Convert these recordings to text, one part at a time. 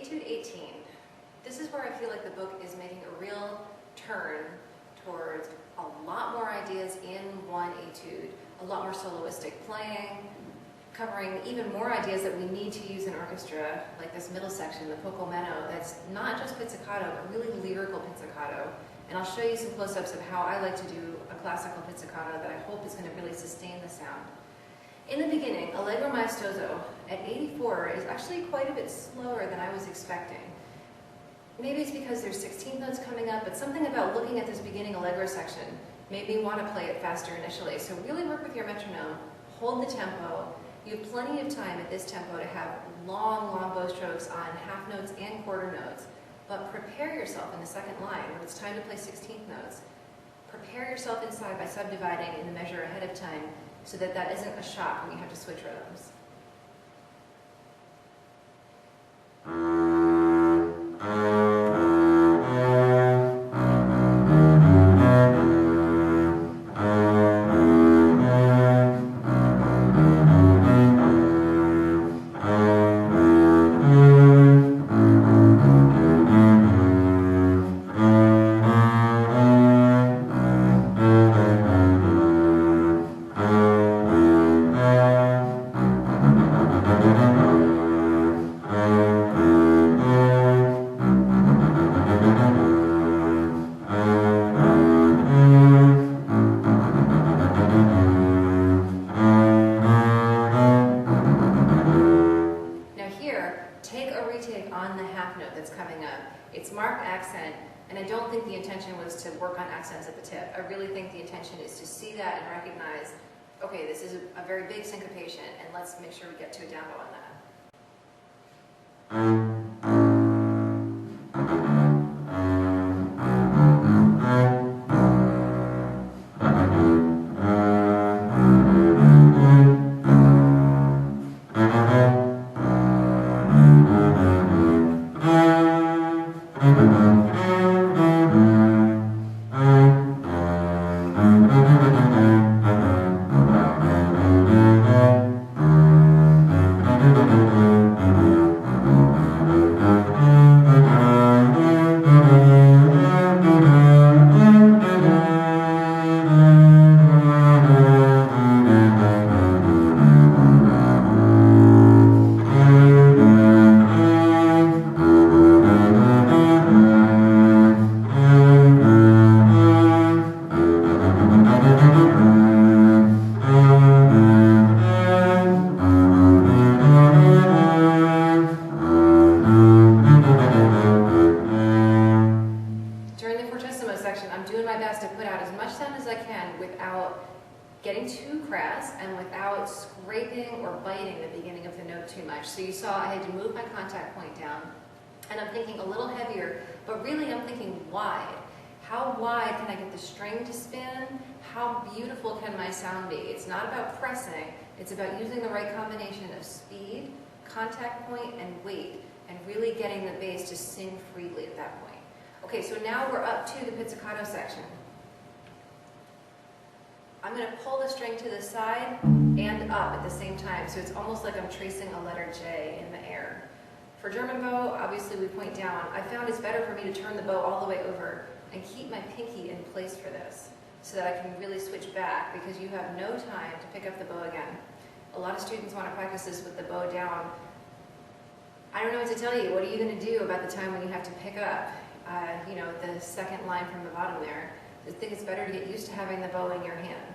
Etude 18. This is where I feel like the book is making a real turn towards a lot more ideas in one etude, a lot more soloistic playing, covering even more ideas that we need to use in orchestra, like this middle section, the Pocometto, that's not just pizzicato, but really lyrical pizzicato. And I'll show you some close-ups of how I like to do a classical pizzicato that I hope is going to really sustain the sound. In the beginning, Allegro maestoso at 84 is actually quite a bit slower than I was expecting. Maybe it's because there's 16th notes coming up, but something about looking at this beginning Allegro section made me want to play it faster initially. So really work with your metronome, hold the tempo. You have plenty of time at this tempo to have long, long bow strokes on half notes and quarter notes, but prepare yourself in the second line when it's time to play 16th notes. Prepare yourself inside by subdividing in the measure ahead of time so that that isn't a shock when you have to switch rhythms. It's marked accent, and I don't think the intention was to work on accents at the tip. I really think the intention is to see that and recognize, okay, this is a very big syncopation, and let's make sure we get to a down bow on that. Getting too crass and without scraping or biting the beginning of the note too much. So you saw I had to move my contact point down, and I'm thinking a little heavier, but really I'm thinking wide. How wide can I get the string to spin? How beautiful can my sound be? It's not about pressing, it's about using the right combination of speed, contact point, and weight, and really getting the bass to sing freely at that point. Okay, so now we're up to the pizzicato section. I'm going to pull the string to the side and up at the same time, so it's almost like I'm tracing a letter J in the air. For German bow, obviously we point down. I found it's better for me to turn the bow all the way over and keep my pinky in place for this, so that I can really switch back, because you have no time to pick up the bow again. A lot of students want to practice this with the bow down. I don't know what to tell you. What are you going to do about the time when you have to pick up, the second line from the bottom there? I think it's better to get used to having the bow in your hand.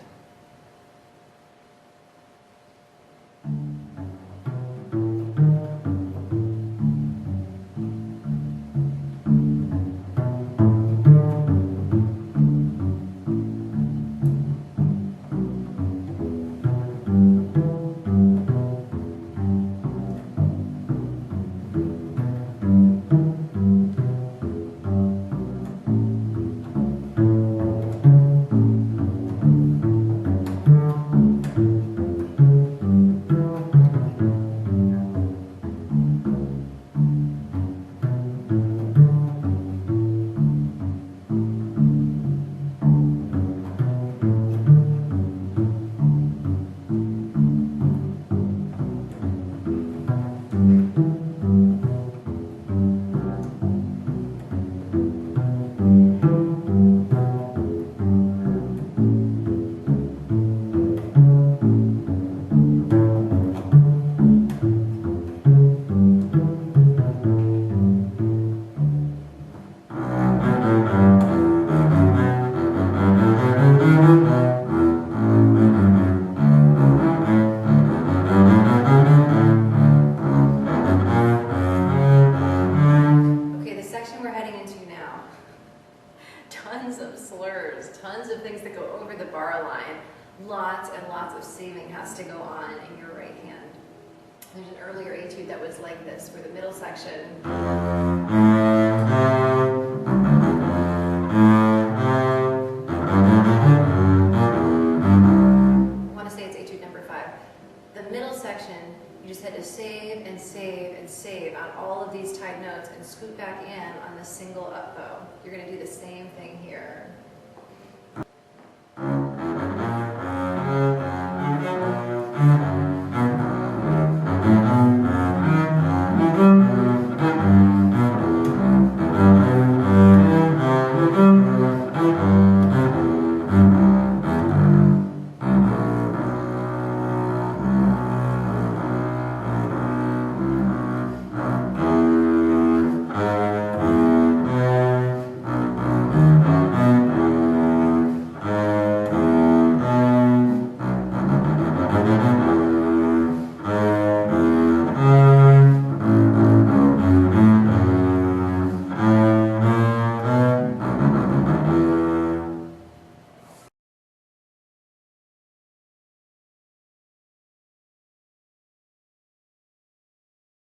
tons of slurs, tons of things that go over the bar line. Lots and lots of saving has to go on in your right hand. There's an earlier etude that was like this, where the middle section